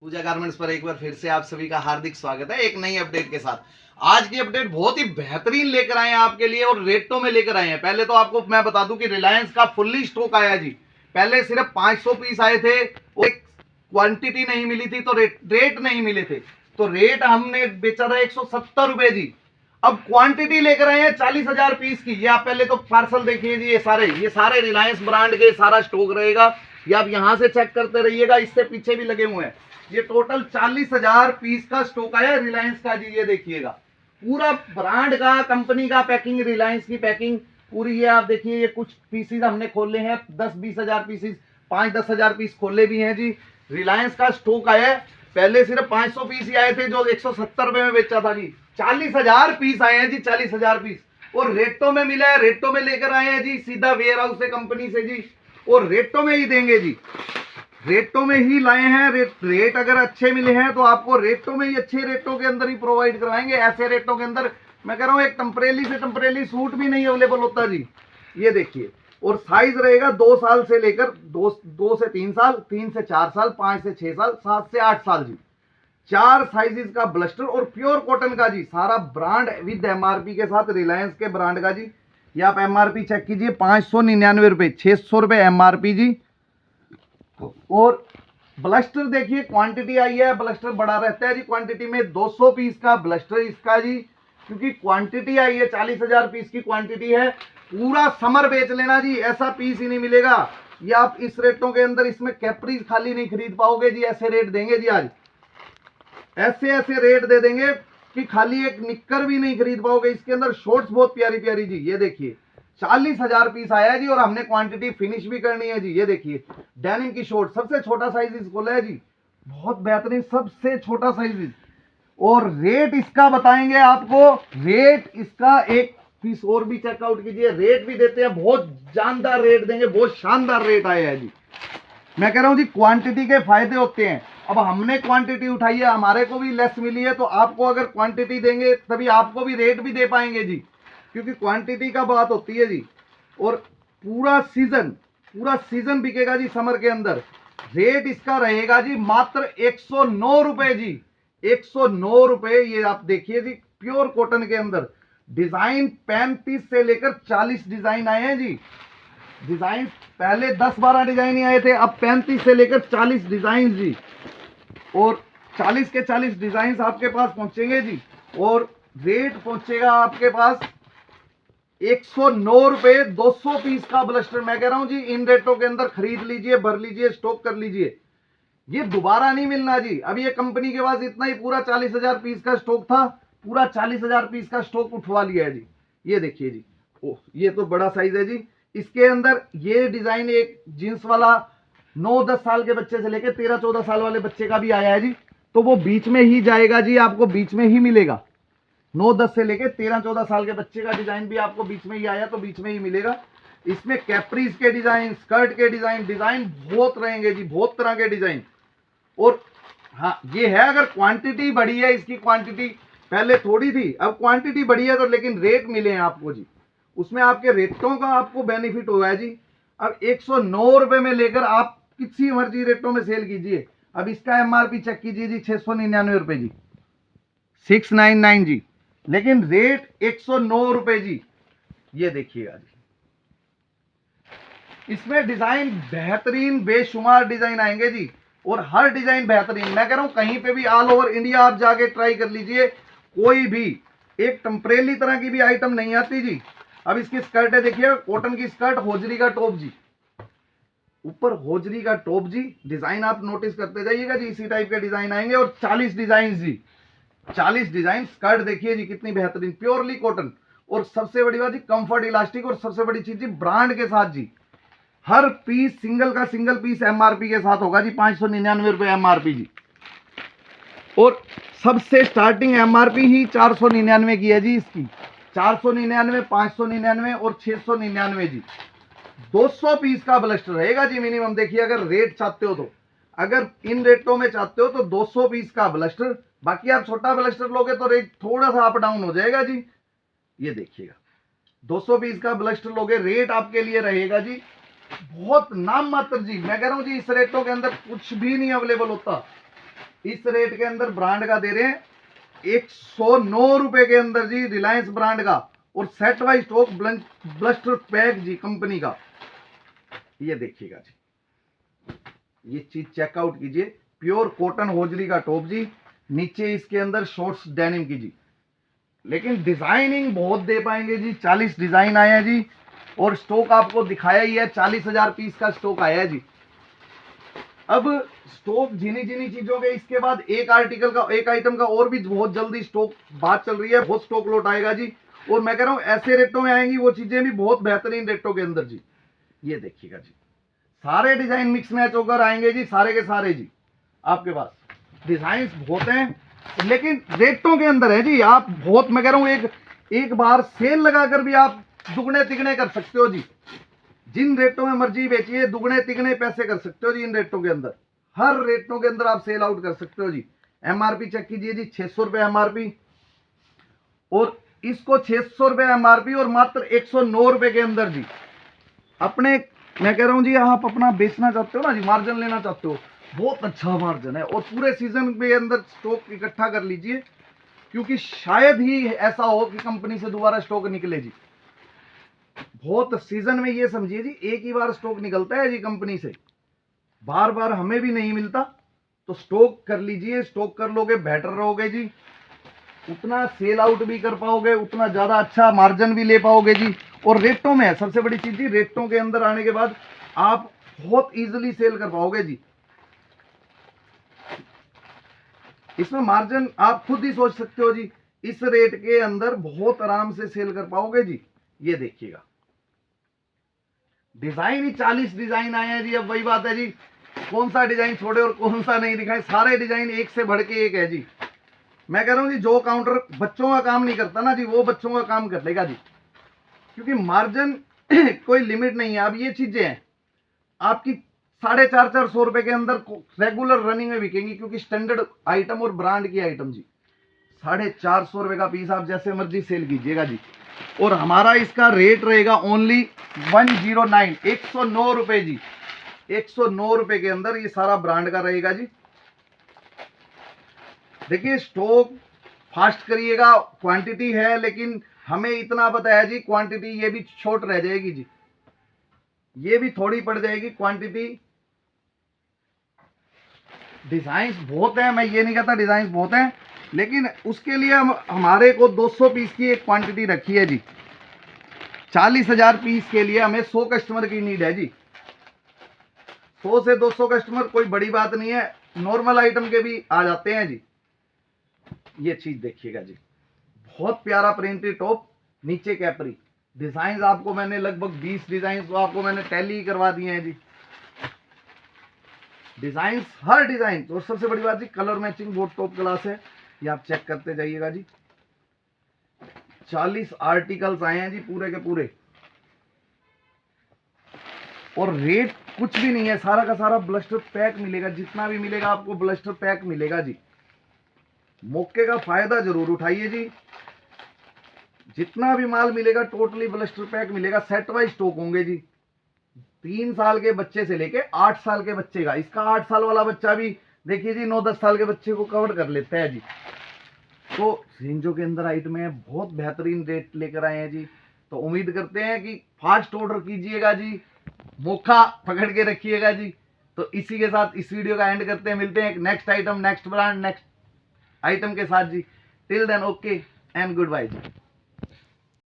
पूजा garments पर एक बार फिर से आप सभी का हार्दिक स्वागत है एक नई अपडेट के साथ। आज की अपडेट बहुत ही बेहतरीन लेकर आए हैं आपके लिए और रेटों में लेकर आए हैं। पहले तो आपको मैं बता दूं कि रिलायंस का फुल्ली स्टॉक आया जी। पहले सिर्फ 500 पीस आए थे और क्वांटिटी नहीं मिली थी तो रेट नहीं मिले थे, तो रेट हमने बेचा था 170 रुपए जी। अब क्वांटिटी लेकर आए हैं 40,000 पीस की। ये आप पहले तो पार्सल देखिए जी, ये सारे रिलायंस ब्रांड के सारा स्टॉक रहेगा। ये आप यहां से चेक करते रहिएगा, इससे पीछे भी लगे हुए हैं। ये टोटल 40,000 पीस का स्टॉक आया रिलायंस का जी। ये देखिएगा पूरा ब्रांड का, कंपनी का पैकिंग, रिलायंस की पैकिंग पूरी है। आप देखिए ये कुछ पीसीज हमने खोले हैं, 10-20 हजार पीसीज, 5-10 हजार पीस खोले भी हैं जी। रिलायंस का स्टॉक आया है। पहले सिर्फ 500 पीस ही आए थे जो 170 रुपए में बेचा था जी। 40,000 पीस आए हैं जी, 40,000 पीस। और रेटों में मिला है, रेटों में लेकर आए हैं जी, सीधा वेयर हाउस से, कंपनी से जी। और रेटों में ही देंगे जी, रेटों में ही लाए हैं। रेट अगर अच्छे मिले हैं तो आपको रेटों में ही, अच्छे रेटों के अंदर ही प्रोवाइड करवाएंगे। ऐसे रेटों के अंदर मैं कह रहा हूं एक टेम्परेली से टेम्परेली सूट भी नहीं अवेलेबल होता जी। ये देखिए, और साइज रहेगा 2 साल से लेकर 2 से 3 साल, 3 से 4 साल, 5 से 6 साल, 7 से 8 साल जी। 4 साइजेस का ब्लस्टर और प्योर कॉटन का जी, सारा ब्रांड विद एमआरपी के साथ, रिलायंस के ब्रांड का जी। ये आप एमआरपी चेक कीजिए, 599 रुपए, 600 रुपए एमआरपी जी। और ब्लस्टर देखिए, क्वांटिटी आई है, ब्लस्टर बड़ा रहता है जी क्वांटिटी में। 200 पीस का ब्लस्टर इसका जी, क्योंकि क्वांटिटी आई है, 40,000 पीस की क्वांटिटी है। पूरा समर बेच लेना जी, ऐसा पीस ही नहीं मिलेगा। ये आप इस रेटों के अंदर इसमें कैप्रीज खाली नहीं खरीद पाओगे जी। ऐसे रेट देंगे जी आज, ऐसे ऐसे रेट दे देंगे कि खाली एक निक्कर भी नहीं खरीद पाओगे। इसके अंदर शॉर्ट्स बहुत प्यारी प्यारी जी। ये देखिए 40,000 पीस आया है जी, और हमने क्वांटिटी फिनिश भी करनी है जी। ये देखिए डेनिम की शॉर्ट, सबसे छोटा साइज इसको है जी, बहुत बेहतरीन, सबसे छोटा साइज। और रेट इसका बताएंगे आपको, रेट इसका एक पीस और भी चेकआउट कीजिए, रेट भी देते हैं, बहुत जानदार रेट देंगे, बहुत शानदार रेट आया है जी। मैं कह रहा हूं जी, क्वांटिटी के फायदे होते हैं। अब हमने क्वांटिटी उठाई है, हमारे को भी लेस मिली है, तो आपको अगर क्वांटिटी देंगे तभी आपको भी रेट भी दे पाएंगे जी, क्योंकि क्वांटिटी का बात होती है जी। और पूरा सीजन बिकेगा जी समर के अंदर। रेट इसका रहेगा जी मात्र 109 रुपए जी, 109 रुपए। ये आप देखिए जी, प्योर कॉटन के अंदर डिजाइन 35 से लेकर 40 डिजाइन आए हैं जी। डिजाइन पहले 10-12 डिजाइन ही आए थे, अब 35 से लेकर 40 डिजाइन जी। और 40 के 40 डिजाइन आपके पास पहुंचेंगे जी। और रेट पहुंचेगा आपके पास 109 रुपए, 200 पीस का ब्लस्टर। मैं कह रहा हूं जी, इन रेटों के अंदर खरीद लीजिए, भर लीजिए, स्टॉक कर लीजिए, ये दोबारा नहीं मिलना जी। अब ये कंपनी के पास इतना ही पूरा 40,000 पीस का स्टॉक था, पूरा 40,000 पीस का स्टॉक उठवा लिया है जी। ये देखिए जी, ओह ये तो बड़ा साइज है जी। इसके अंदर ये डिजाइन एक जींस वाला 9-10 साल के बच्चे से लेकर 13-14 साल वाले बच्चे का भी आया है जी, तो वो बीच में ही जाएगा जी, आपको बीच में ही मिलेगा। 9-10 से लेकर 13-14 साल के बच्चे का डिजाइन भी आपको बीच में ही आया, तो बीच में ही मिलेगा। इसमें कैप्रीज के डिजाइन, स्कर्ट के डिजाइन बहुत रहेंगे जी, बहुत तरह के डिजाइन। और हाँ ये है, अगर क्वांटिटी बढ़ी है, इसकी क्वांटिटी पहले थोड़ी थी, अब क्वांटिटी बढ़ी है, तो लेकिन रेट मिले हैं आपको जी, उसमें आपके रेटों का आपको बेनिफिट हुआ है जी। अब 109 रुपए में लेकर आप किसी मर्जी रेटों में सेल कीजिए। अब इसका एमआरपी चेक कीजिए जी, 699 रुपए जी, 699 जी, लेकिन रेट 109 रुपए जी। ये देखिएगा जी, इसमें डिजाइन बेहतरीन, बेशुमार डिजाइन आएंगे जी, और हर डिजाइन बेहतरीन। मैं कह रहा हूं कहीं पे भी ऑल ओवर इंडिया आप जाके ट्राई कर लीजिए, कोई भी एक टेम्परेली तरह की भी आइटम नहीं आती जी। अब इसकी स्कर्ट है, देखिए कॉटन की स्कर्ट, होजरी का टॉप जी, ऊपर होजरी का टॉप जी। डिजाइन आप नोटिस करते जाइएगा जी, इसी टाइप के डिजाइन आएंगे। और 40 डिजाइन जी, 40 डिजाइन। स्कर्ट देखिए जी कितनी बेहतरीन, प्योरली कॉटन। और सबसे बड़ी बात जी, कंफर्ट इलास्टिक, और सबसे बड़ी चीज जी ब्रांड के साथ जी। हर पीस सिंगल का सिंगल पीस एमआरपी के साथ होगा जी, 599 रुपए एमआरपी जी। और सबसे स्टार्टिंग एमआरपी ही 499 की है जी इसकी, 499, 599 और 699 जी। 200 पीस का ब्लस्टर रहेगा जी मिनिमम। देखिए अगर रेट चाहते हो तो, अगर इन रेटों में चाहते हो तो 200 पीस का ब्लस्टर। बाकी आप छोटा ब्लस्टर लोगे तो रेट थोड़ा सा अप डाउन हो जाएगा जी। ये देखिएगा 200 पीस का ब्लस्टर लोगे, रेट आपके लिए रहेगा जी बहुत नाम मात्र जी। मैं कह रहा हूं जी, इस रेटों के अंदर कुछ भी नहीं अवेलेबल होता। इस रेट के अंदर ब्रांड का दे रहे हैं 109 रुपए के अंदर जी, रिलायंस ब्रांड का, और set wise stock blister pack जी कंपनी का। ये देखिएगा जी, ये चीज चेकआउट कीजिए, प्योर कॉटन होजरी का टॉप जी, नीचे इसके अंदर शॉर्ट्स डेनिम की जी। लेकिन डिजाइनिंग बहुत दे पाएंगे जी, 40 डिजाइन आया जी, और स्टॉक आपको दिखाया ही है, 40,000 पीस का स्टॉक आया है जी। अब स्टॉक जिनी जिनी चीजों के, इसके बाद एक आर्टिकल का, एक आइटम का और भी बहुत जल्दी स्टॉक बात चल रही है, बहुत स्टॉक लौट आएगा जी। और मैं कह रहा हूं ऐसे रेटों में आएंगी वो चीजें भी बहुत बेहतरीन रेटों के अंदर जी। ये देखिएगा जी, सारे डिजाइन मिक्स मैच होकर आएंगे जी, सारे के सारे जी। आपके पास डिजाइन बहुत हैं, लेकिन रेटों के अंदर है जी। आप बहुत, मैं कह रहा हूं एक बार सेल लगाकर भी आप दुगने तिगने कर सकते हो जी। जिन रेटों में मर्जी बेचिए, दुगने तिगने पैसे कर सकते हो जी इन रेटों के अंदर। हर रेटों के अंदर आप सेल आउट कर सकते हो जी। एमआरपी चेक कीजिए जी, 600 रुपए एमआरपी, और इसको 600 रुपए एमआरपी और मात्र 109 रुपए के अंदर जी। अपने, मैं कह रहा हूं जी, आप अपना बेचना चाहते हो ना जी, मार्जिन लेना चाहते हो, बहुत अच्छा मार्जिन है। और पूरे सीजन के अंदर स्टॉक इकट्ठा कर लीजिए, क्योंकि शायद ही ऐसा हो कि कंपनी से दोबारा स्टॉक निकले जी। बहुत सीजन में ये समझिए जी, एक ही बार स्टॉक निकलता है जी कंपनी से, बार बार हमें भी नहीं मिलता। तो स्टॉक कर लीजिए, स्टॉक कर लोगे बेटर रहोगे जी, उतना सेल आउट भी कर पाओगे, उतना ज्यादा अच्छा मार्जिन भी ले पाओगे जी। और रेटों में सबसे बड़ी चीज जी, रेटों के अंदर आने के बाद आप बहुत इजीली सेल कर पाओगे जी। इसमें मार्जिन आप खुद ही सोच सकते हो जी, इस रेट के अंदर बहुत आराम से सेल कर पाओगे जी। ये देखिएगा, डिजाइन ही 40 डिजाइन आए हैं जी। अब वही बात है जी, कौन सा डिजाइन छोड़े और कौन सा नहीं दिखाए, सारे डिजाइन एक से बढ़ के एक है जी। मैं कह रहा हूं जी, जो काउंटर बच्चों का काम नहीं करता ना जी, वो बच्चों का काम कर लेगा जी, क्योंकि मार्जिन कोई लिमिट नहीं है। अब ये चीजें हैं आपकी 450-400 रुपए के अंदर रेगुलर रनिंग में बिकेंगी, क्योंकि स्टैंडर्ड आइटम और ब्रांड की आइटम जी। 450 रुपए का पीस आप जैसे मर्जी सेल कीजिएगा जी। और हमारा इसका रेट रहेगा ओनली 109, 109 रुपए जी। 109 रुपए के अंदर ये सारा ब्रांड का रहेगा जी। देखिए, स्टॉक फास्ट करिएगा, क्वांटिटी है, लेकिन हमें इतना पता है जी, क्वांटिटी ये भी शॉर्ट रह जाएगी जी, ये भी थोड़ी पड़ जाएगी क्वांटिटी। डिजाइन बहुत है, मैं ये नहीं कहता डिजाइन बहुत है, लेकिन उसके लिए हमारे को 200 पीस की एक क्वांटिटी रखी है जी। 40,000 पीस के लिए हमें 100 कस्टमर की नीड है जी। 100 से 200 कस्टमर कोई बड़ी बात नहीं है, नॉर्मल आइटम के भी आ जाते हैं जी। ये चीज देखिएगा जी, बहुत प्यारा प्रिंटेड टॉप, नीचे कैपरी। डिजाइन आपको मैंने लगभग 20 डिजाइन तो आपको मैंने टैली करवा दिए हैं जी। डिजाइन, हर डिजाइन, और सबसे बड़ी बात जी, कलर मैचिंग बहुत टॉप क्लास है। ये आप चेक करते जाइएगा जी। 40 आर्टिकल्स आए हैं जी पूरे के पूरे, और रेट कुछ भी नहीं है, सारा का सारा ब्लस्टर पैक मिलेगा। जितना भी मिलेगा आपको ब्लस्टर पैक मिलेगा जी। मौके का फायदा जरूर उठाइए जी। जितना भी माल मिलेगा टोटली ब्लस्टर पैक मिलेगा, सेट वाइज स्टॉक होंगे जी। 3 साल के बच्चे से लेके 8 साल के बच्चे का, इसका 8 साल वाला बच्चा भी देखिए जी 9-10 साल के बच्चे को कवर कर लेता है जी। तो रेंजों के अंदर आइटम है, बहुत बेहतरीन रेट लेकर आए हैं जी। तो उम्मीद करते हैं कि फास्ट ऑर्डर कीजिएगा जी, मौका पकड़ के रखिएगा जी। तो इसी के साथ इस वीडियो का एंड करते हैं, मिलते हैं एक next item, next brand, next item के साथ जी। Till then okay and goodbye ji.